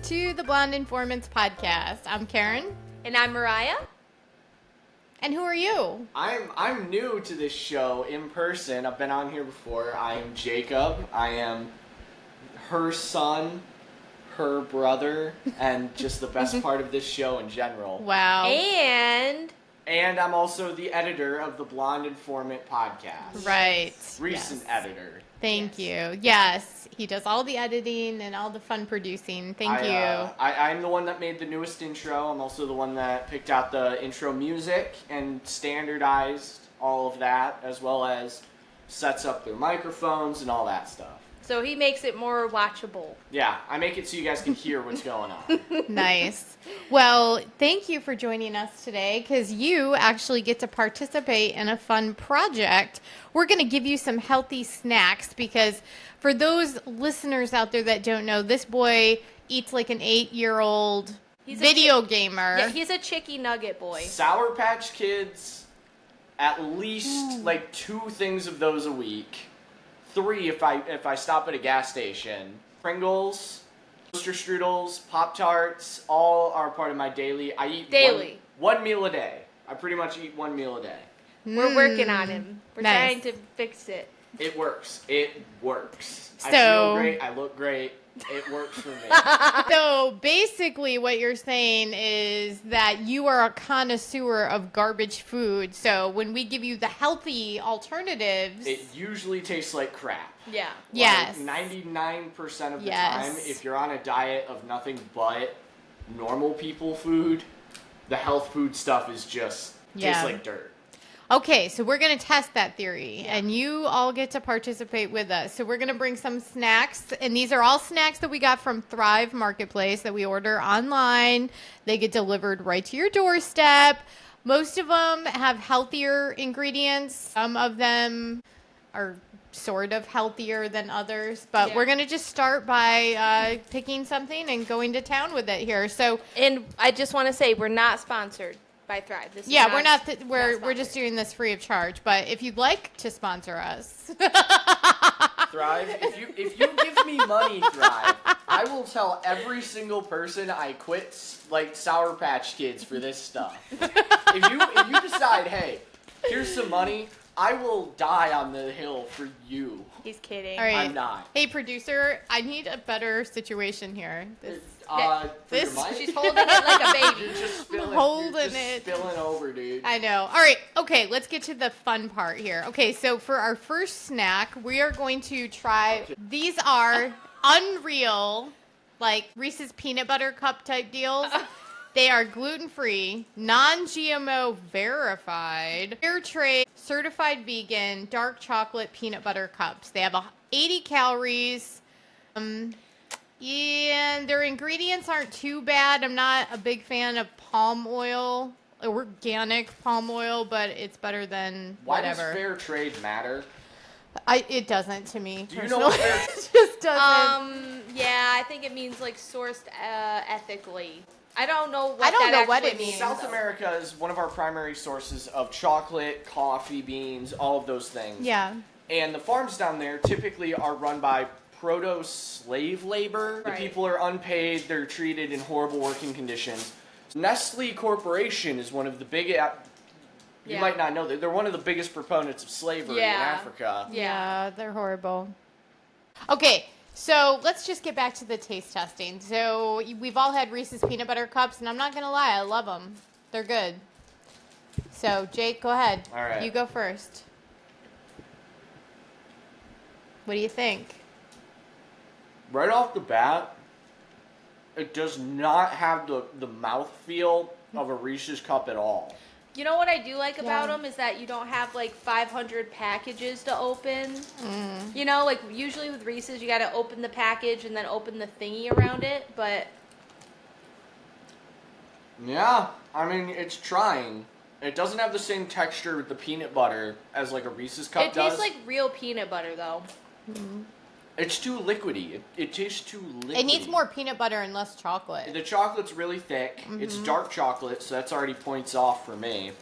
to the Blonde Informants podcast. I'm Karen. And I'm Mariah. And who are you? I'm new to this show in person. I've been on here before. I am Jacob. I am her son, her brother, and just the best part of this show in general. Wow. And I'm also the editor of the Blonde Informant podcast. Right. Recent editor. Thank you. Yes, he does all the editing and all the fun producing. Thank you. I'm the one that made the newest intro. I'm also the one that picked out the intro music and standardized all of that, as well as sets up their microphones and all that stuff. So he makes it more watchable. Yeah, I make it so you guys can hear what's going on. Nice. Well, thank you for joining us today because you actually get to participate in a fun project. We're going to give you some healthy snacks because for those listeners out there that don't know, this boy eats like an 8-year-old video gamer. Yeah, he's a chicky nugget boy. Sour Patch Kids, at least like 2 things of those a week. 3 if I stop at a gas station. Pringles, toaster strudels, Pop-Tarts, all are part of my daily. I eat one meal a day. I pretty much eat 1 meal a day. We're working on him. We're trying to fix it. It works. It works. So, I feel great. I look great. It works for me. So basically what you're saying is that you are a connoisseur of garbage food. So when we give you the healthy alternatives, It usually tastes like crap. Yeah. Yes. 99% of the Yes. time, if you're on a diet of nothing but normal people food, the health food stuff is just tastes like dirt. Okay, so we're going to test that theory, and you all get to participate with us. So we're going to bring some snacks, and these are all snacks that we got from Thrive Marketplace that we order online. They get delivered right to your doorstep. Most of them have healthier ingredients. Some of them are sort of healthier than others, but we're going to just start by picking something and going to town with it here. So, and I just want to say we're not sponsored by Thrive. This is we're not. We're just doing this free of charge. But if you'd like to sponsor us, Thrive, if you give me money, Thrive, I will tell every single person I quit like Sour Patch Kids for this stuff. If you decide, hey, here's some money, I will die on the hill for you. He's kidding. all right. I'm not. Hey, producer, I need a better situation here. For your mic? She's holding it like a baby. You're just spilling over, dude. I know. All right. Okay, let's get to the fun part here. Okay, so for our first snack, we are going to try. These are unreal, like Reese's peanut butter cup type deals. They are gluten-free, non-GMO verified, fair trade, certified vegan, dark chocolate peanut butter cups. They have 80 calories. And their ingredients aren't too bad. I'm not a big fan of palm oil, organic palm oil, but it's better than whatever. Why does fair trade matter? It doesn't to me. Do you know what fair It just doesn't. Yeah, I think it means like sourced ethically. I don't know what it means. South America is one of our primary sources of chocolate, coffee beans, all of those things. Yeah. And the farms down there typically are run by proto-slave labor. Right. The people are unpaid. They're treated in horrible working conditions. Nestle Corporation is one of the big... You might not know that. They're one of the biggest proponents of slavery in Africa. Yeah, they're horrible. Okay, so let's just get back to the taste testing. So we've all had Reese's peanut butter cups, and I'm not going to lie, I love them. They're good. So, Jake, go ahead. All right. You go first. What do you think? Right off the bat, it does not have the mouthfeel of a Reese's cup at all. You know what I do like about them is that you don't have like 500 packages to open. You know, like usually with Reese's you got to open the package and then open the thingy around it, but... Yeah, I mean, it's trying. It doesn't have the same texture with the peanut butter as like a Reese's cup does. It tastes like real peanut butter though. It's too liquidy. It tastes too liquidy. It needs more peanut butter and less chocolate. The chocolate's really thick. It's dark chocolate, so that's already points off for me.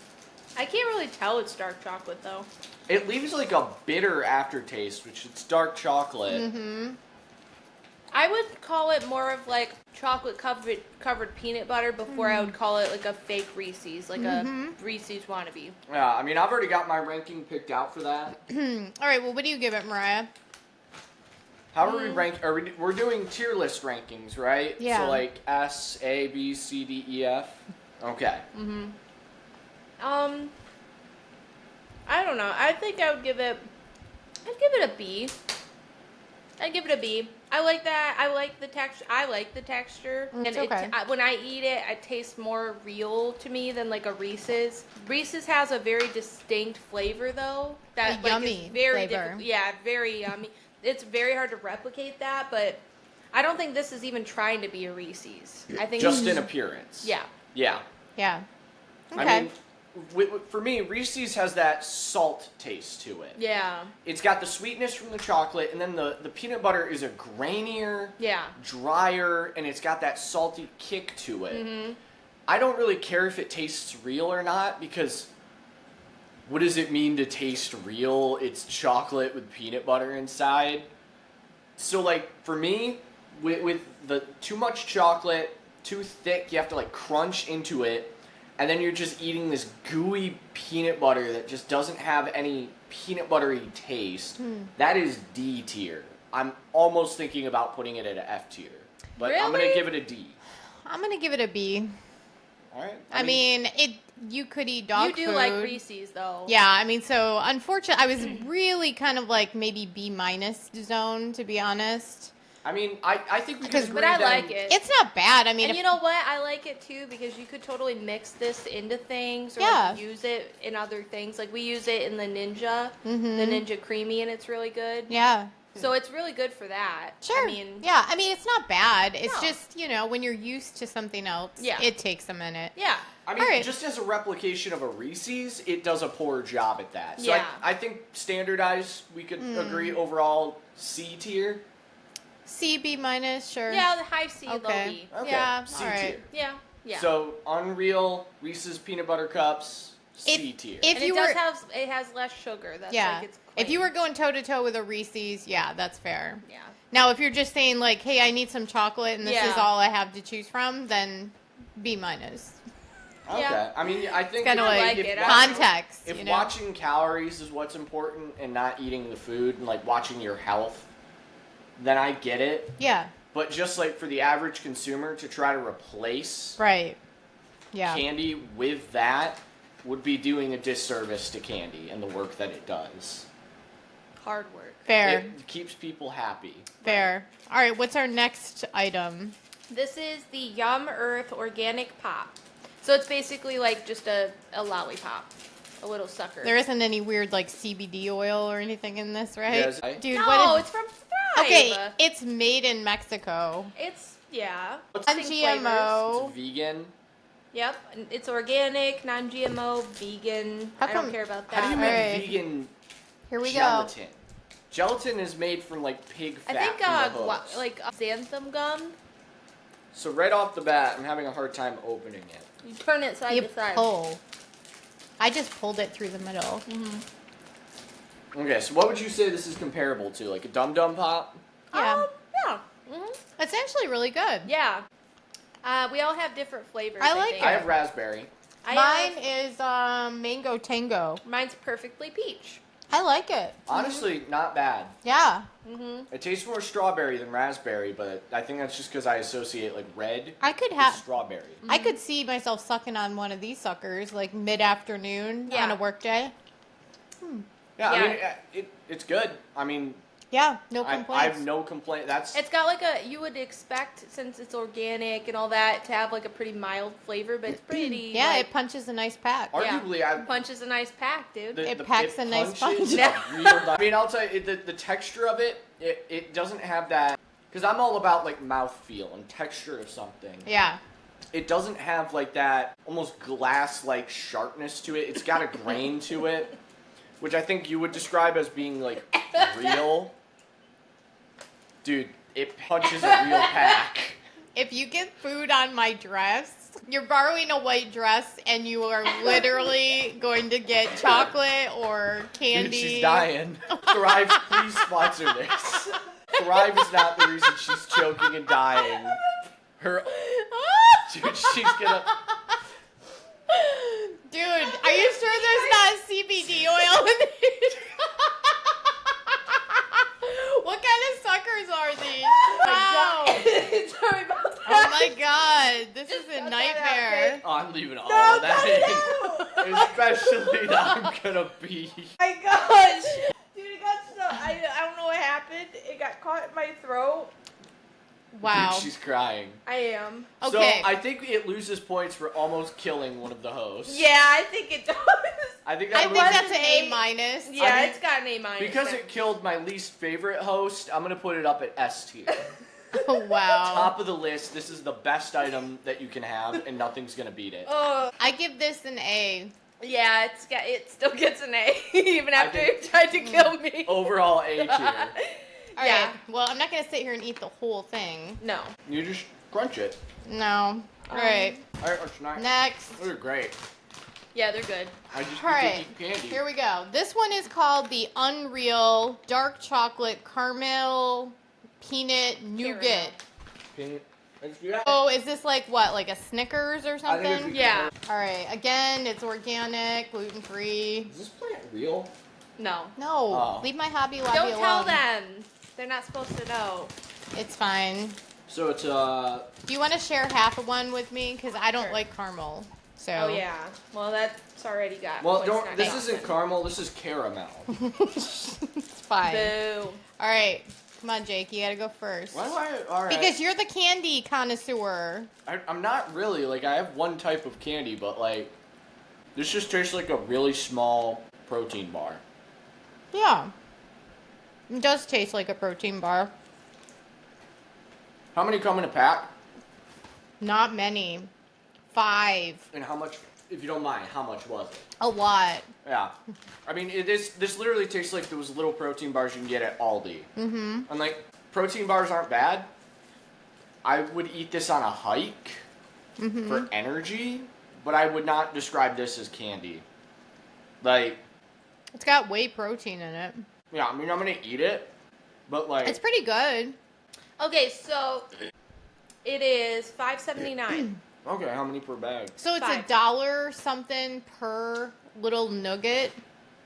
I can't really tell it's dark chocolate though. It leaves like a bitter aftertaste, which it's dark chocolate. I would call it more of like chocolate covered peanut butter before I would call it like a fake Reese's, like a Reese's wannabe. Yeah, I mean, I've already got my ranking picked out for that. All right, well, what do you give it, Mariah? How are we rank? We're doing tier list rankings, right? Yeah. So like S, A, B, C, D, E, F. Okay. I don't know. I think I'd give it a B. I'd give it a B. I like that. I like the texture. It's okay. When I eat it, it tastes more real to me than like a Reese's. Reese's has a very distinct flavor though. That A like, yummy is very flavor. different. Yeah, very yummy. It's very hard to replicate that, but I don't think this is even trying to be a Reese's. I think Just in appearance. Yeah. Yeah. Yeah. Okay. I mean, for me, Reese's has that salt taste to it. Yeah. It's got the sweetness from the chocolate, and then the peanut butter is a grainier, Yeah. drier, and it's got that salty kick to it. I don't really care if it tastes real or not, because what does it mean to taste real? It's chocolate with peanut butter inside. So, like, for me, with the too much chocolate, too thick, you have to, like, crunch into it, and then you're just eating this gooey peanut butter that just doesn't have any peanut buttery taste. That is D tier. I'm almost thinking about putting it at an F tier. But I'm going to Really? give it a D. I'm going to give it a B. All right? I mean, you could eat dog You do food. like Reese's though. Yeah, I mean, so unfortunately, I was really kind of like maybe B minus zone, to be honest. I mean, I think we can agree But I then- like it. It's not bad. I mean, And if- you know what? I like it too because you could totally mix this into things or Yeah. like use it in other things. Like we use it in the Ninja, Mhm. the Ninja Creamy, and it's really good. yeah. So it's really good for that. Sure. I mean, yeah, I mean, it's not bad. It's No. just, when you're used to something else, Yeah. it takes a minute. yeah. I mean, All right. just as a replication of a Reese's, it does a poor job at that. So Yeah. I think standardized, we could agree overall C tier. C, B minus, sure. Yeah, the high C, low Okay. B. Okay, Yeah, C all right. tier. Yeah. Yeah. So Unreal, Reese's peanut butter cups, C tier. if and you it were, it has less sugar. That's yeah, like its if you claim. were going toe to toe with a Reese's, yeah, that's fair. Yeah. Now, if you're just saying like, hey, I need some chocolate and this is Yeah. all I have to choose from, then B minus. Okay. Yeah. I mean, I think Kind of I like like it. context. if you know? watching calories is what's important and not eating the food and like watching your health, then I get it. Yeah. But just like for the average consumer to try to replace Right. Yeah. candy with that would be doing a disservice to candy and the work that it does. Hard work. Fair. It keeps people happy. Fair. All right. What's our next item? This is the Yum Earth Organic Pop. So it's basically like just a lollipop, a little sucker. There isn't any weird like CBD oil or anything in this, right? Yes, Dude, no, what it's from Thrive. okay, it's made in Mexico. It's, yeah. Non-GMO. It's vegan. Yep. and It's organic, non-GMO, vegan. How I don't come- care about How do you that. make Alright. vegan Here we go. gelatin? Gelatin is made from like pig I fat think from the hooves. like xanthan gum. So right off the bat, I'm having a hard time opening it. You turn it side You to side. pull. I just pulled it through the middle. Okay, so what would you say this is comparable to? Like a Dum Dum Pop? Yeah. Yeah. hmm It's actually really good. Yeah. We all have different flavors. I like think. I have raspberry. I Mine is mango tango. Mine's perfectly peach. I like it. Honestly, not bad. Yeah. It tastes more strawberry than raspberry, but I think that's just because I associate like red I could with have. strawberry. I could see myself sucking on one of these suckers like mid-afternoon Yeah. on a work day. Yeah, I Yeah. mean, it's good. I mean, Yeah, no I complaints. have no complaint. That's It's got like you would expect, since it's organic and all that, to have like a pretty mild flavor, but it's pretty. yeah, like, it punches a nice pack. arguably punches a nice pack, dude. It packs a nice punches punch. a real I mean, I'll tell you, the texture of it doesn't have that. Because I'm all about like mouthfeel and texture of something. Yeah. It doesn't have like that almost glass-like sharpness to it. It's got a grain to it, which I think you would describe as being like real. Dude, it punches a real pack. If you get food on my dress, you're borrowing a white dress and you are literally going to get chocolate or candy. Dude, she's dying. Thrive, please sponsor this. Thrive is not the reason she's choking and dying. Her, dude, she's gonna. Dude, are you sure there's not CBD oil in these? What kind of suckers are these? Wow. Sorry about that. Oh my god, this is a nightmare. Oh, I'm leaving all of that in. Especially that I'm gonna be. My gosh. Dude, it got so, I don't know what happened. It got caught in my throat. Wow. Dude, she's crying. I am. Okay. So I think it loses points for almost killing one of the hosts. Yeah, I think it does. I think I that think was- that's an A minus. Yeah, I mean, it's got an A minus. because now. it killed my least favorite host. I'm gonna put it up at S tier. Oh, wow. Top of the list. This is the best item that you can have, and nothing's gonna beat it. Oh, I give this an A. yeah, it still gets an A even after think- it tried to kill me. Overall A tier. All Yeah. right. Well, I'm not going to sit here and eat the whole thing. No. You just crunch it. No. All right. All right, what's next? Next. Those are great. Yeah, they're good. I just All get to right. eat candy. Here we go. This one is called the Unreal Dark Chocolate Caramel Peanut Nougat. Let's do that. Oh, is this like what? Like a Snickers or I think it's something? Yeah. All right. Again, it's organic, gluten free. Is this plant real? No. No. Oh. Leave my Hobby Lobby Don't alone. tell them. They're not supposed to know. It's fine. So it's Do you want to share half of one with me? Because I don't Sure. like caramel. So. Oh yeah. Well, that's already got. well, points don't. knocked This off. isn't caramel. This is caramel. It's fine. Boo. All right. Come on, Jake. You got to go first. Why do I? All right. Because you're the candy connoisseur. I'm not really like I have one type of candy, but like this just tastes like a really small protein bar. Yeah. It does taste like a protein bar. How many come in a pack? Not many. 5. And how much, if you don't mind, how much was it? A lot. Yeah. I mean, this literally tastes like those little protein bars you can get at Aldi. Mm-hmm. And like, protein bars aren't bad. I would eat this on a hike Mm-hmm. for energy, but I would not describe this as candy. Like, It's got whey protein in it. yeah, I mean, I'm gonna eat it, but like, It's pretty good. Okay, so it is $5.79. okay, how many per bag? So it's $5. $1 something per little nugget.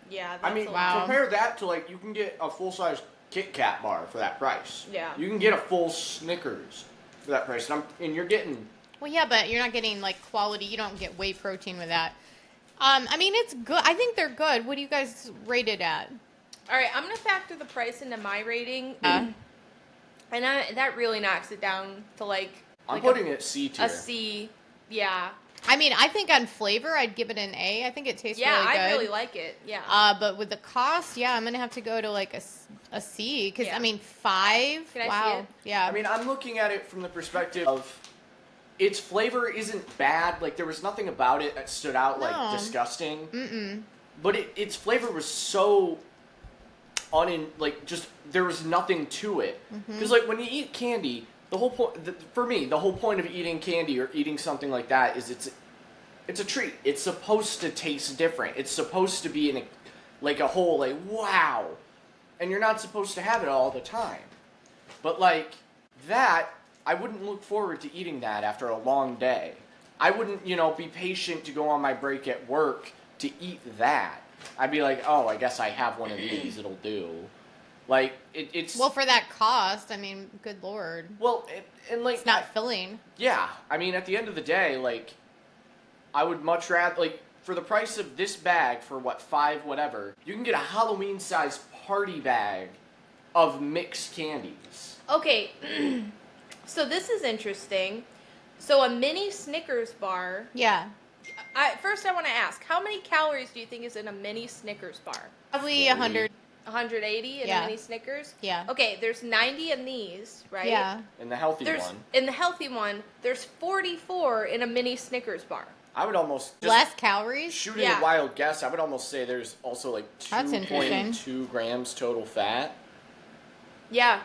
Yeah. That's I mean, a wow. lot. compare that to like, you can get a full-size Kit Kat bar for that price. Yeah. You can get a full Snickers for that price, and you're getting. Well, yeah, but you're not getting like quality. You don't get whey protein with that. I mean, it's good. I think they're good. What do you guys rate it at? All right, I'm gonna factor the price into my rating, Uh, and that really knocks it down to like. I'm like putting it C tier. a C. Yeah. I mean, I think on flavor, I'd give it an A. I think it tastes Yeah, really good. I really like it. Yeah. But with the cost, yeah, I'm gonna have to go to like a C because Yeah. I mean 5. Can I see wow. it? Yeah. I mean, I'm looking at it from the perspective of its flavor isn't bad. Like, there was nothing about it that stood out No. like disgusting. Mm-mm. But its flavor was so just there was nothing to it. Mm-hmm. Because like when you eat candy, the whole point for me, the whole point of eating candy or eating something like that is it's a treat. It's supposed to taste different. It's supposed to be like a whole like wow, and you're not supposed to have it all the time. But like that, I wouldn't look forward to eating that after a long day. I wouldn't, be patient to go on my break at work to eat that. I'd be like, oh, I guess I have one of these. It'll do. Like it's Well, for that cost, I mean, good lord, and like it's not filling. yeah. I mean, at the end of the day, like I would much rather like for the price of this bag for what $5 whatever, you can get a Halloween sized party bag of mixed candies. Okay. So this is interesting. So a mini Snickers bar. Yeah, First, I want to ask, how many calories do you think is in a mini Snickers bar? probably 40. 100. 180 in Yeah. a mini Snickers? Yeah. Okay, there's 90 in these, right? Yeah. And the healthy There's one, in the healthy one, there's 44 in a mini Snickers bar. I would almost just Less calories. shooting Yeah. a wild guess. I would almost say there's also like That's interesting. 2.2 grams total fat, Yeah,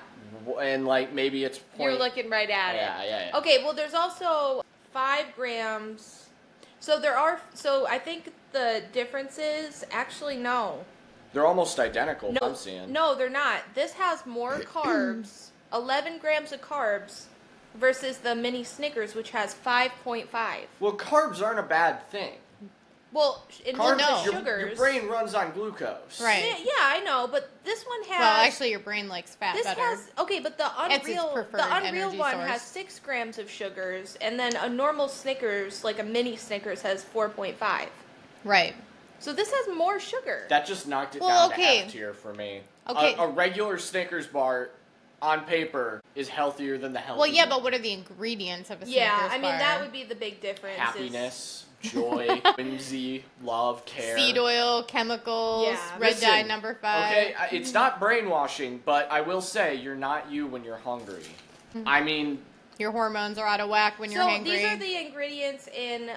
and like maybe it's you're looking right at it. Yeah. Okay, well, there's also 5 grams. So I think the difference is actually no. They're almost identical. No, I'm seeing. no, they're not. This has more carbs, 11 grams of carbs, versus the mini Snickers, which has 5.5. Well, carbs aren't a bad thing. Well, in Carbs, terms of your sugars, brain runs on glucose. Right. Yeah, I know, but this one has. Well, actually, your brain likes fat this better. has okay, but the It's its Unreal, preferred the Unreal energy one source. has 6 grams of sugars, and then a normal Snickers, like a mini Snickers, has 4.5. Right. So this has more sugar. That just knocked it Well, down okay. to F tier for me. Okay. A regular Snickers bar, on paper, is healthier than the healthy. Well, yeah, one. but what are the ingredients of a Snickers Yeah, I mean bar? that would be the big difference. Happiness, joy, whimsy, love, care. Seed oil, chemicals, Yeah. red Listen, dye number 5. Okay, it's not brainwashing, but I will say you're not you when you're hungry. I mean, Your hormones are out of whack when you're So hungry. these are the ingredients in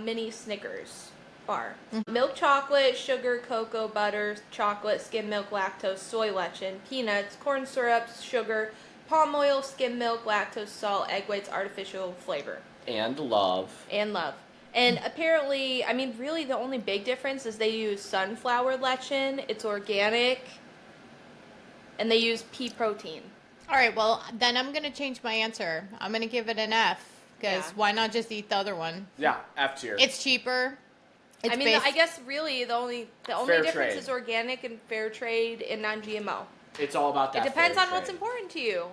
mini Snickers bar: milk chocolate, sugar, cocoa, butter, chocolate, skim milk, lactose, soy lecithin, peanuts, corn syrup, sugar, palm oil, skim milk, lactose, salt, egg whites, artificial flavor, and love. and love. And apparently, I mean, really the only big difference is they use sunflower lecithin, it's organic, and they use pea protein. All right, well, then I'm going to change my answer. I'm going to give it an F, because Yeah. why not just eat the other one? Yeah, F tier. It's cheaper. It's I mean, I guess really the only Fair difference trade. is organic and fair trade and non-GMO. It's all about that. It depends fair on what's trade. important to you.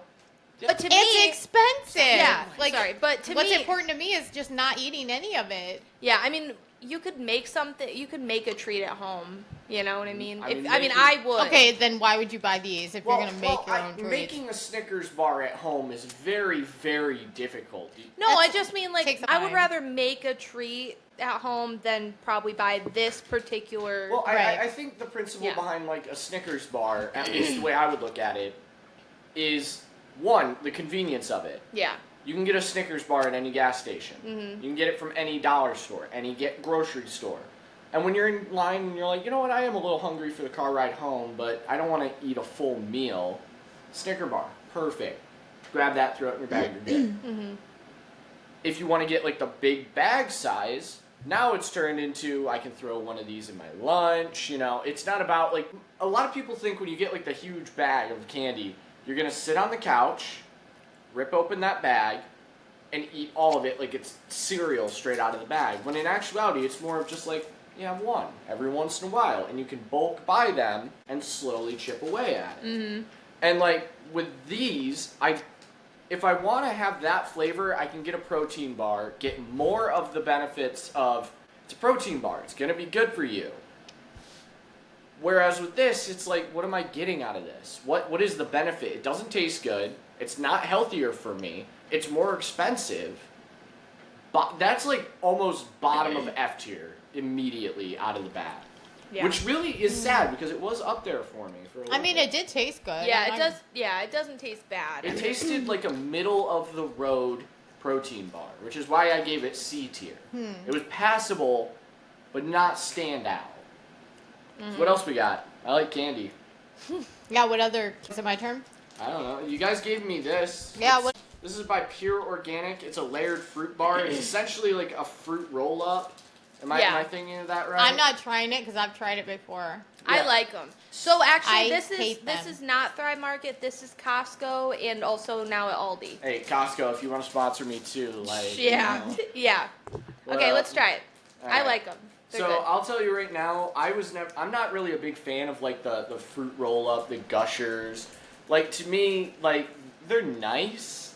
Yeah. But to It's me, expensive. yeah, Like, sorry, but to what's me, important to me is just not eating any of it. yeah, I mean, you could make something. You could make a treat at home. You know what I mean? I If, mean, I mean, making- I would. Okay, then why would you buy these if you're going to make your own treats? Making a Snickers bar at home is very, very difficult. No, I That's- just mean like takes I would time. rather make a treat at home than probably buy this particular. Well, Right. I think the principle Yeah. behind like a Snickers bar, at least the way I would look at it, is one, the convenience of it. yeah. You can get a Snickers bar at any gas station. Mhm. You can get it from any dollar store, any grocery store. And when you're in line and you're like, you know what, I am a little hungry for the car ride home, but I don't want to eat a full meal. Snicker bar, perfect. Grab that, throw it in your bag, you're good. Mhm. If you want to get like the big bag size, now it's turned into I can throw one of these in my lunch. You know, it's not about like a lot of people think when you get like the huge bag of candy, you're gonna sit on the couch, rip open that bag, and eat all of it like it's cereal straight out of the bag. When in actuality, it's more of just like you have one every once in a while, and you can bulk buy them and slowly chip away at it. Mhm. And like with these, if I want to have that flavor, I can get a protein bar, get more of the benefits of it's a protein bar. It's gonna be good for you. Whereas with this, it's like, what am I getting out of this? What is the benefit? It doesn't taste good. It's not healthier for me. It's more expensive. But that's like almost bottom of F tier immediately out of the bat. Yeah. Which really is sad because it was up there for me for a little I mean, bit. it did taste good. Yeah, I'm it not- does. Yeah, it doesn't taste bad. It tasted like a middle of the road protein bar, which is why I gave it C tier. It was passable, but not stand out. So what else we got? I like candy. Yeah, what other... Is it my turn? I don't know. You guys gave me this. Yeah, It's- This is by Pure Organic. It's a layered fruit bar. It's essentially like a fruit roll up. Am Yeah. I thinking of that right? I'm not trying it because I've tried it before. I Yeah. like them. So actually, I this hate this them. is not Thrive Market. This is Costco, and also now at Aldi. Hey, Costco, if you want to sponsor me too, like. Yeah, You know. yeah. Well, Okay, let's try it. I alright. like them. They're So good. I'll tell you right now, I'm not really a big fan of like the fruit roll up, the gushers. Like to me, like they're nice.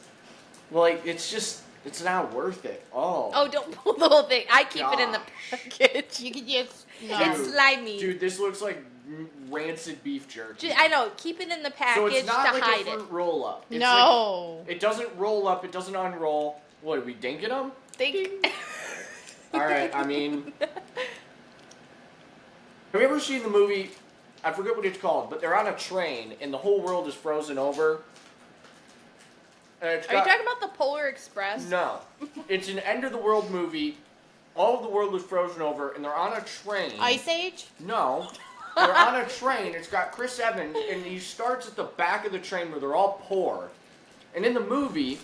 Well, like it's not worth it. Oh, don't pull the whole thing. I keep it in the Gosh. package. You could just... No. It's slimy. Dude, this looks like rancid beef jerky. I know. Keep it in the So package it's not to like hide a it. fruit roll up. No. It doesn't roll up. It doesn't unroll. What, are we dinking them? Think. All right. I mean, have you ever seen the movie? I forget what it's called, but they're on a train and the whole world is frozen over. And it's Are you got- talking about the Polar Express? No, it's an end of the world movie. All of the world is frozen over, and they're on a train. Ice Age? No, they're on a train. It's got Chris Evans, and he starts at the back of the train where they're all poor. And in the movie,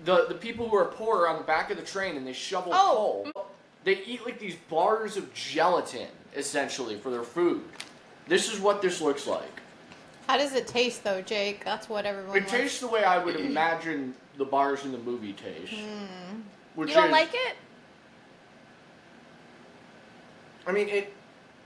the people who are poor are on the back of the train, and they shovel Oh. coal. They eat like these bars of gelatin, essentially, for their food. This is what this looks like. How does it taste, though, Jake? That's what everyone It wants. tastes the way I would imagine the bars in the movie taste. Which You don't is, like it? I mean,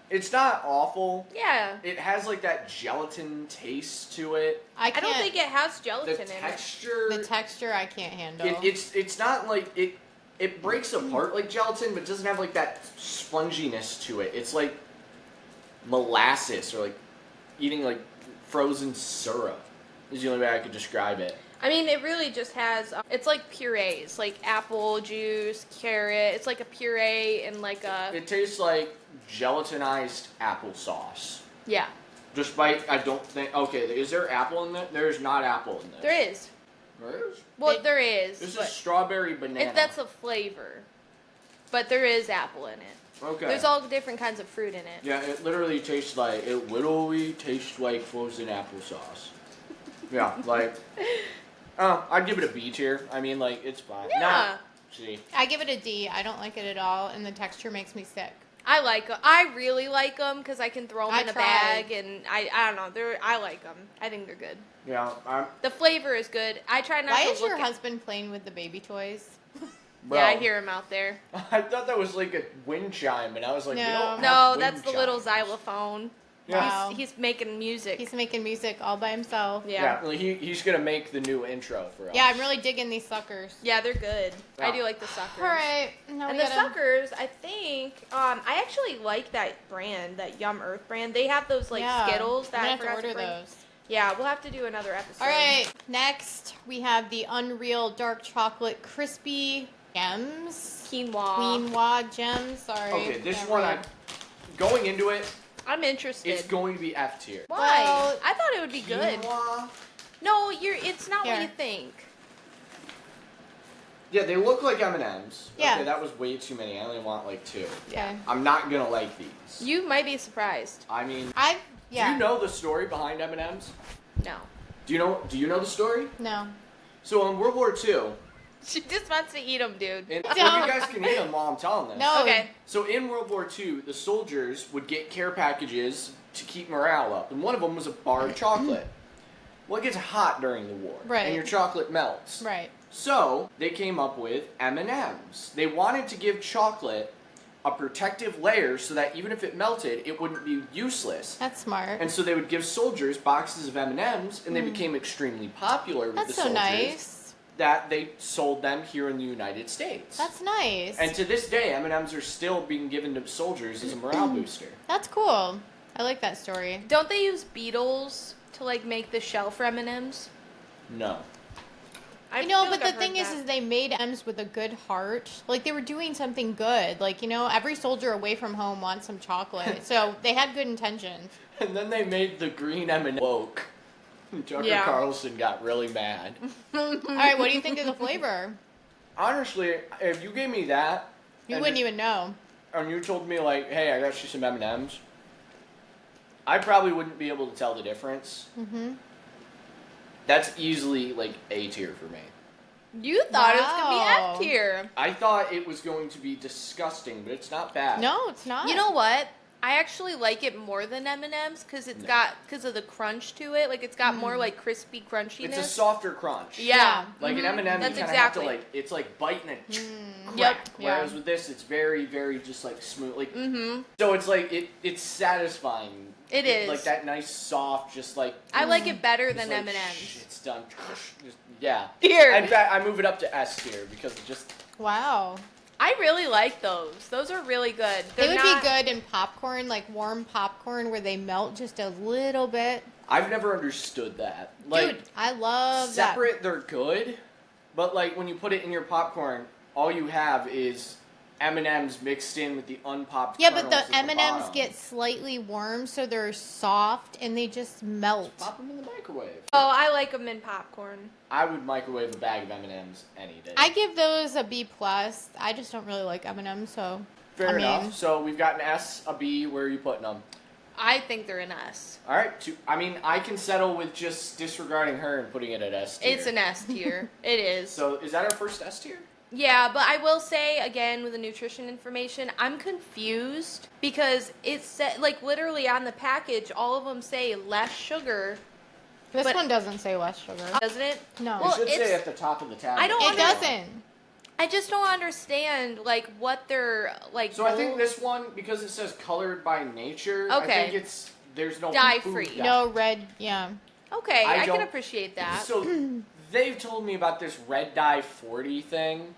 it's not awful. Yeah. It has like that gelatin taste to it. I I don't can't- think it has The gelatin in it. texture. The texture I can't handle. It's not like it breaks apart like gelatin, but it doesn't have like that sponginess to it. It's like molasses or like eating like frozen syrup is the only way I could describe it. I mean, it really just has, it's like purees, like apple juice, carrot. It's like a puree and like a, It tastes like gelatinized applesauce. yeah, Despite, I don't think, okay, is there apple in there? There's not apple in this. there is. There is? Well, there is. This but is strawberry banana. that's a flavor. But there is apple in it. Okay. There's all different kinds of fruit in it. Yeah, it literally tastes like frozen applesauce. Yeah, like, I'd give it a B tier. I mean, like, it's fine. Yeah. Not C. I give it a D. I don't like it at all, and the texture makes me sick. I like them. I really like them because I can throw them I in a tried. bag, and I don't know. I like them. I think they're good. Yeah, The flavor is good. I try not Why to is look your at. husband playing with the baby toys? bro, Yeah, I hear him out there. I thought that was like a wind chime, and I was like, No. we don't No, have that's wind the little chimes. xylophone. Yeah. Wow. He's making music. He's making music all by himself. Yeah. Yeah, he's gonna make the new intro for us. Yeah, I'm really digging these suckers. Yeah, they're good. I Yeah. do like the suckers. All right. Now And we the gotta- suckers, I think, I actually like that brand, that Yum Earth brand. They have those like Yeah. Skittles that I'm I gonna have forgot to order bring. those. Yeah, we'll have to do another episode. All right. Next, we have the Unreal Dark Chocolate Crispy Gems. Quinoa. Quinoa gems. Sorry. Okay, this Can't one, read. going into it, I'm interested. it's going to be F tier. Why? Well, I thought it would be good. Quinoa. No, it's not what Here. you think. Yeah, they look like M&Ms. Yeah. Okay, that was way too many. I only want like 2. Okay. I'm not gonna like these. You might be surprised. I mean, Yeah. do you know the story behind M&Ms? No. Do you know the story? No. So in World War II, She just wants to eat them, dude. and Don't. well, you guys can eat them while I'm telling this. No. Okay. So in World War II, the soldiers would get care packages to keep morale up, and one of them was a bar of chocolate. Well, it gets hot during the war, Right. and your chocolate melts. Right. So they came up with M&Ms. They wanted to give chocolate a protective layer so that even if it melted, it wouldn't be useless. That's smart. And so they would give soldiers boxes of M&Ms, and they became extremely popular with That's the so soldiers. nice. That they sold them here in the United States. That's nice. And to this day, M&Ms are still being given to soldiers as a morale booster. That's cool. I like that story. Don't they use beetles to like make the shell for M&Ms? No. I You know, feel but like the I've thing heard is that. they made M's with a good heart. Like they were doing something good. Like, you know, every soldier away from home wants some chocolate. So they had good intentions. And then they made the green M&M woke. Tucker Yeah. Carlson got really mad. All right, what do you think of the flavor? Honestly, if you gave me that, You and wouldn't even know. and you told me like, "Hey, I got you some M&Ms," I probably wouldn't be able to tell the difference. Mm-hmm. That's easily like A tier for me. You thought it was Wow. gonna be F tier. I thought it was going to be disgusting, but it's not bad. No, it's not. You know what? I actually like it more than M&M's because it's No. got because of the crunch to it. Like it's got more like crispy crunchiness. It's a softer crunch. Yeah. Like an Mhm. M&M, That's you kind of exactly. have to like, it's like biting a crack. Yep. Whereas Yeah. with this, it's very, very just like smooth. Like, Mm-hmm. so it's like it's satisfying. It is. like that nice soft, just like. I like it better just than like, M&M's. It's done. Just, yeah. Here. In fact, I move it up to S tier because it just. Wow. I really like those. Those are really good. They They're would not- be good in popcorn, like warm popcorn where they melt just a little bit. I've never understood that. Like, Dude, I love separate, they're good, but like when you put it in your popcorn, all you have is M&Ms mixed in with the unpopped. that. Yeah, but kernels the at M&Ms bottom. get slightly warm, so they're soft and they just melt. Pop them in the microwave. Oh, I like them in popcorn. I would microwave a bag of M&Ms any day. I give those a B+. I just don't really like M&Ms, so Fair I mean- enough. So we've got an S, a B. Where are you putting them? I think they're an S. All right. I mean, I can settle with just disregarding her and putting it at S tier. It's an S tier. It is. So is that our first S tier? Yeah, but I will say again with the nutrition information, I'm confused because it said like literally on the package, all of them say less sugar. This But- one doesn't say less sugar. Doesn't it? No. It should say it's- at the top of the tab. I don't It under- doesn't. I just don't understand like what they're like. So I think this one, because it says colored by nature, Okay. I think there's no Dye-free. food dye. No red, yeah. Okay, I I can don't- appreciate that. So they've told me about this red dye 40 thing.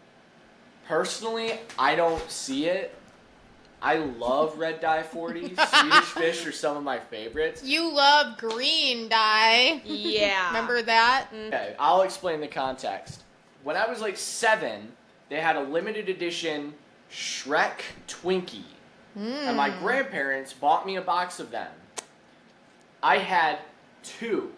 Personally, I don't see it. I love red dye 40s. Swedish fish are some of my favorites. You love green dye. Yeah. Remember that? Okay, I'll explain the context. When I was like 7, they had a limited edition Shrek Twinkie. And my grandparents bought me a box of them. I had 2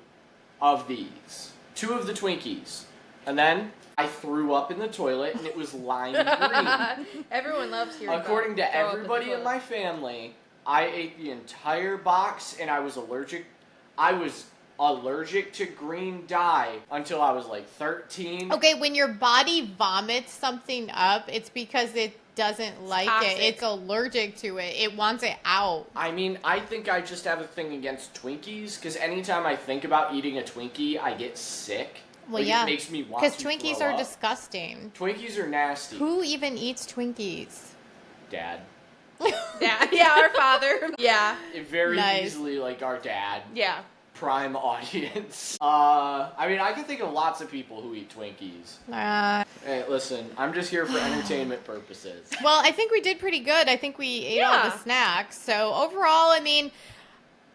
of these. 2 of the Twinkies. And then I threw up in the toilet and it was lime green. Everyone loves hearing. According to about throw up everybody the in toilet. my family, I ate the entire box and I was allergic. I was allergic to green dye until I was like 13. Okay, when your body vomits something up, it's because it doesn't like toxic. it. It's allergic to it. It wants it out. I mean, I think I just have a thing against Twinkies because anytime I think about eating a Twinkie, I get sick. Well, Like, yeah. It makes me want Because to Twinkies throw are up. disgusting. Twinkies are nasty. Who even eats Twinkies? Dad. Yeah, our father. Yeah, It very Nice. easily, like our dad. yeah. Prime audience. I mean, I can think of lots of people who eat Twinkies. Hey, listen, I'm just here for entertainment purposes. Well, I think we did pretty good. I think we ate all Yeah. the snacks. So overall, I mean,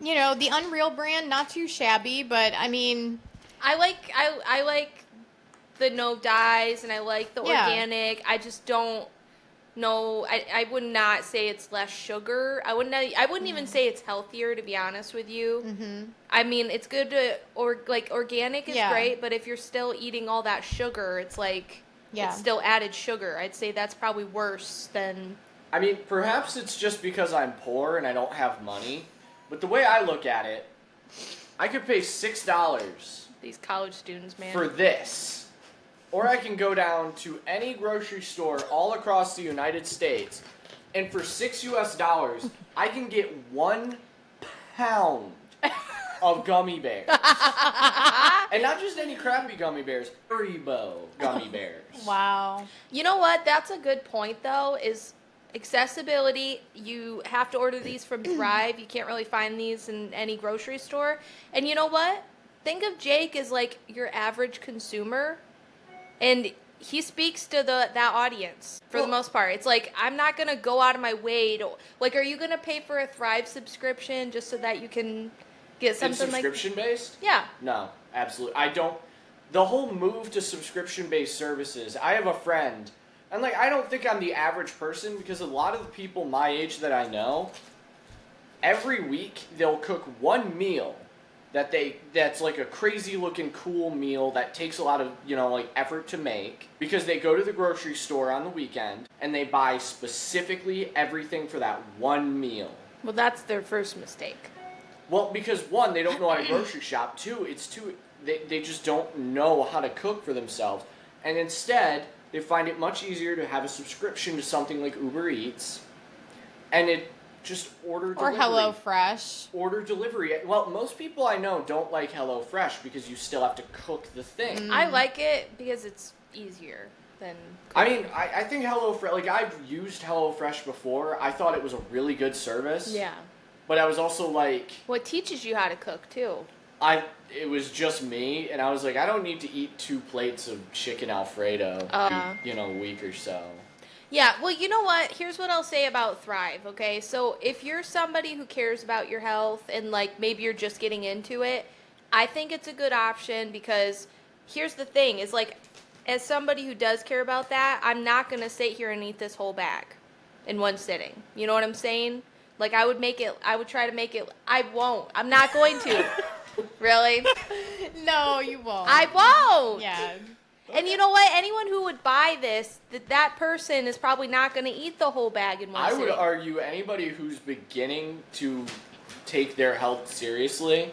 you know, the Unreal brand, not too shabby, but I mean, I like the no dyes and I like the Yeah. organic. I just don't know. I would not say it's less sugar. I wouldn't even say it's healthier, to be honest with you. mhm. I mean, it's good to organic is Yeah. great, but if you're still eating all that sugar, it's like Yeah. it's still added sugar. I'd say that's probably worse than I mean, perhaps it's just because I'm poor and I don't have money, but the way I look at it, I could pay $6 these college students, man. for this. Or I can go down to any grocery store all across the United States, and for $6 I can get 1 pound of gummy bears. And not just any crappy gummy bears, Haribo gummy bears. Wow. You know what? That's a good point, though, is accessibility. You have to order these from Thrive. You can't really find these in any grocery store. And you know what? Think of Jake as like your average consumer, and he speaks to that audience for the Well- most part. It's like, I'm not going to go out of my way to, like, are you going to pay for a Thrive subscription just so that you can get It's something like... subscription based? Yeah. No, absolutely. I don't. The whole move to subscription based services, I have a friend, and like, I don't think I'm the average person because a lot of the people my age that I know, every week they'll cook one meal that's like a crazy looking cool meal that takes a lot of, like effort to make because they go to the grocery store on the weekend and they buy specifically everything for that one meal. Well, that's their first mistake. Well, because one, they don't know how to grocery shop. Two, they just don't know how to cook for themselves. And instead, they find it much easier to have a subscription to something like Uber Eats. And it just order Or delivery. HelloFresh. Order delivery. Well, most people I know don't like HelloFresh because you still have to cook the thing. I like it because it's easier than... I mean, I think HelloFresh, like I've used HelloFresh before. I thought it was a really good service. Yeah. But I was also like... Well, it teaches you how to cook, too. It was just me, and I was like, I don't need to eat 2 plates of chicken Alfredo, a week or so. Yeah, well, you know what? Here's what I'll say about Thrive, okay? So if you're somebody who cares about your health and, like, maybe you're just getting into it, I think it's a good option because here's the thing, is, like, as somebody who does care about that, I'm not going to sit here and eat this whole bag in one sitting. You know what I'm saying? Like, I would try to make it, I won't. I'm not going to. Really? No, you won't. I won't. Yeah. And you know what? Anyone who would buy this, that person is probably not going to eat the whole bag in one I sitting. would argue anybody who's beginning to take their health seriously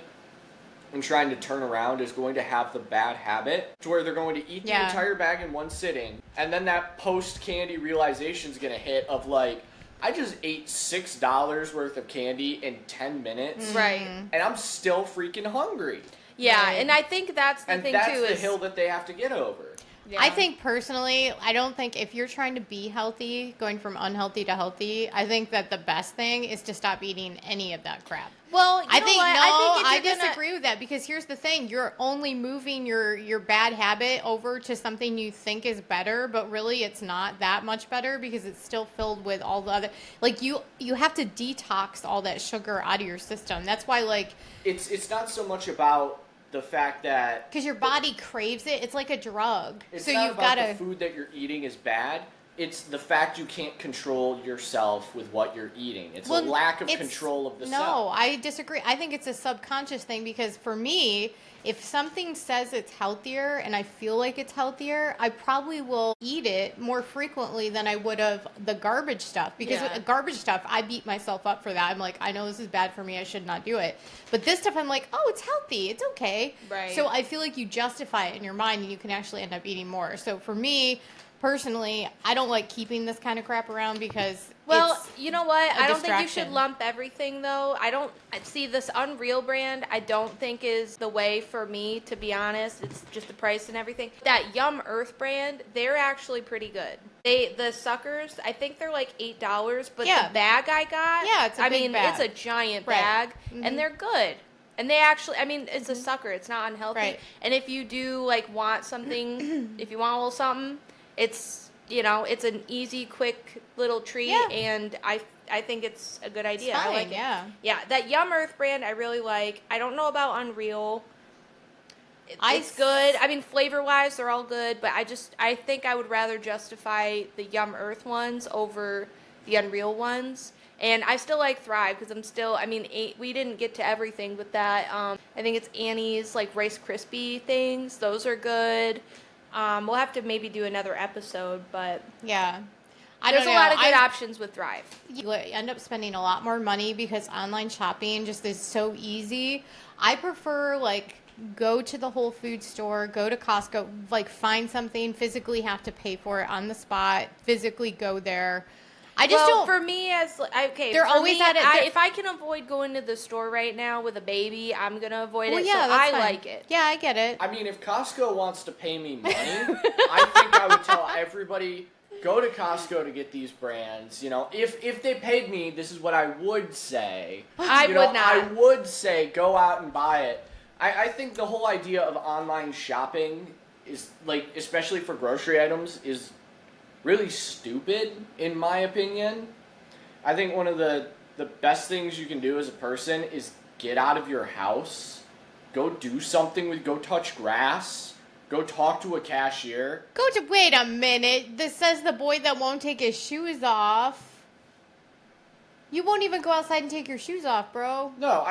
and trying to turn around is going to have the bad habit to where they're going to eat the entire bag in one sitting, and then that post-candy realization is going to hit of like, I just ate $6 worth of candy in 10 minutes. Right. And I'm still freaking hungry. Yeah, Right. and I think that's the thing, too. And that's the hill that they have to get over. Yeah. I think personally, I don't think if you're trying to be healthy, going from unhealthy to healthy, I think that the best thing is to stop eating any of that crap. Well, I think I if you're disagree with that, because here's the thing: you're only moving your bad habit over to something you think is better, but really it's not that much better because it's still filled with all the other, like you have to detox all that sugar out of your system. That's why, like, It's not so much about the fact that because your body craves it. It's like a drug. it's So not you've about got the to. food that you're eating is bad. It's the fact you can't control yourself with what you're eating. It's a lack of control of the self. No, I disagree. I think it's a subconscious thing, because for me, if something says it's healthier and I feel like it's healthier, I probably will eat it more frequently than I would have the garbage stuff. Because with the garbage stuff, I beat myself up for that. I'm like, I know this is bad for me. I should not do it. But this stuff, I'm like, oh, it's healthy. It's okay. Right. So I feel like you justify it in your mind and you can actually end up eating more. So for me, personally, I don't like keeping this kind of crap around because you know what? I don't think you should distraction. lump everything, though. I see this Unreal brand. I don't think is the way for me, to be honest. It's just the price and everything. That Yum Earth brand, they're actually pretty good. The suckers, I think they're like $8, but the bag I got, it's a big bag. it's a giant bag, and they're good. And they actually, it's a sucker. It's not unhealthy. Right. And if you do like want something, if you want a little something, it's, it's an easy, quick little treat, and I think it's a good idea. It's fine, I like it. yeah. Yeah, that Yum Earth brand I really like. I don't know about Unreal. It's good. Flavor-wise, they're all good, but I think I would rather justify the Yum Earth ones over the Unreal ones. And I still like Thrive because I'm still, we didn't get to everything with that. I think it's Annie's, like, Rice Krispie things. Those are good. We'll have to maybe do another episode, but Yeah. there's a lot of good options with Thrive. You end up spending a lot more money because online shopping just is so easy. I prefer, like, go to the Whole Foods store, go to Costco, like, find something, physically have to pay for it on the spot, physically go there. I just don't. For me, They're always at it. If I can avoid going to the store right now with a baby, I'm gonna avoid it. Yeah, so that's I fine. like it. Yeah, I get it. If Costco wants to pay me money, I think I would tell everybody, go to Costco to get these brands. If they paid me, this is what I would say. I would not. I would say go out and buy it. I think the whole idea of online shopping is, like, especially for grocery items, is really stupid, in my opinion. I think one of the best things you can do as a person is get out of your house, go do something go touch grass, go talk to a cashier. Wait a minute. This says the boy that won't take his shoes off. You won't even go outside and take your shoes off, bro. No,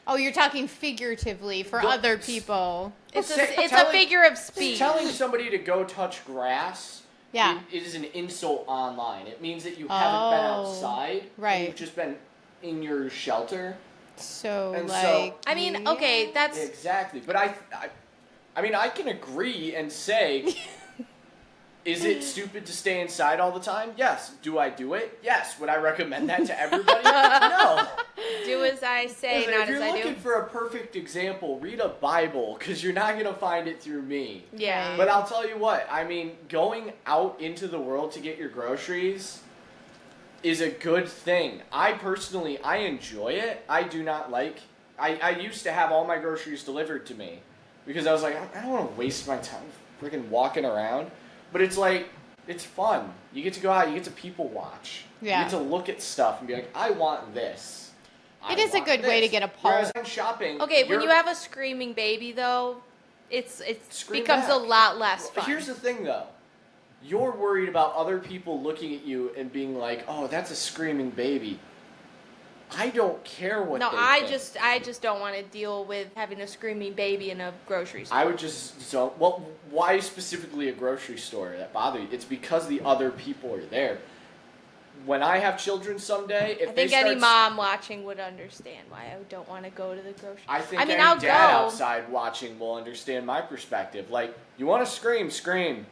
Oh, you're talking figuratively for other people. It's a figure of speech. telling somebody to go touch grass. Yeah. It is an insult online. It means that you haven't been outside. Right. You've just been in your shelter. So, And like... so- Okay, that's... Exactly. But I can agree and say, is it stupid to stay inside all the time? Yes. Do I do it? Yes. Would I recommend that to everybody? No. Do as I say, Listen, not if you're as I looking do. for a perfect example, read a Bible, because you're not going to find it through me. Yeah. But I'll tell you what, going out into the world to get your groceries is a good thing. I enjoy it. I do not like... I used to have all my groceries delivered to me, because I was like, I don't want to waste my time freaking walking around. But it's like, it's fun. You get to go out, you get to people watch. Yeah. You get to look at stuff and be like, I want this. It is a good way to get a pulse. Whereas I'm shopping... Okay, when you have a screaming baby, though, it Scream becomes back. a lot less fun. Here's the thing, though. You're worried about other people looking at you and being like, oh, that's a screaming baby. I don't care what No, they I think. just don't want to deal with having a screaming baby in a grocery store. I would just don't... Well, why specifically a grocery store that bother you? It's because the other people are there. when I have children someday, if I they think start, any mom watching would understand why I don't want to go to the grocery. I think mean, any I'll dad go. outside watching will understand my perspective. Like, you want to scream, scream.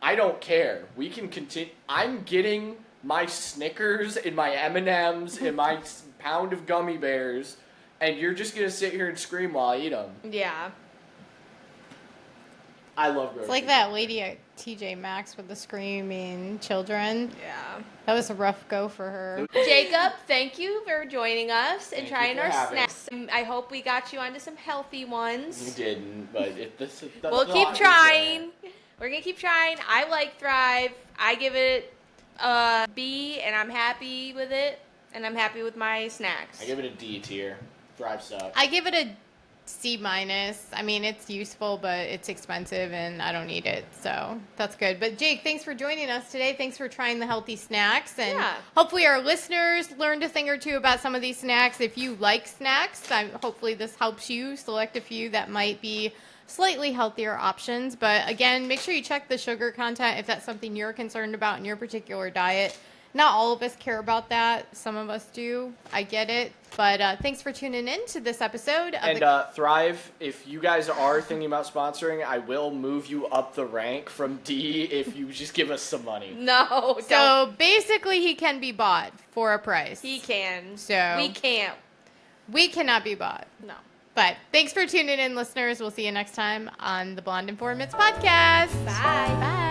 I don't care. We can continue. I'm getting my Snickers and my M&Ms and my pound of gummy bears, and you're just gonna sit here and scream while I eat them. Yeah. I love grocery It's like that shopping. lady at TJ Maxx with the screaming children. Yeah. That was a rough go for her. Jacob, thank you for joining us and Thank you trying for our having snacks. I hope we got you onto some healthy You ones. didn't, but this is the We'll thought keep is trying. We're going to keep trying. I like Thrive. I give it a B, and I'm happy with it. And I'm happy with my snacks. there. I give it a D tier. Thrive sucks. I give it a C minus. I mean, it's useful, but it's expensive and I don't need it. So that's good. But Jake, thanks for joining us today. Thanks for trying the healthy snacks. And Yeah. hopefully our listeners learned a thing or two about some of these snacks. If you like snacks, hopefully this helps you select a few that might be slightly healthier options. But again, make sure you check the sugar content if that's something you're concerned about in your particular diet. Not all of us care about that. Some of us do. I get it. But thanks for tuning in to this episode of And Thrive, if you guys are thinking about sponsoring, I will move you up the rank from D if you just give us some money. No, don't. So basically, he can be bought for a price. He can. So- we can't. We cannot be bought. No. But thanks for tuning in, listeners. We'll see you next time on the Blonde Informants podcast. Bye. Bye.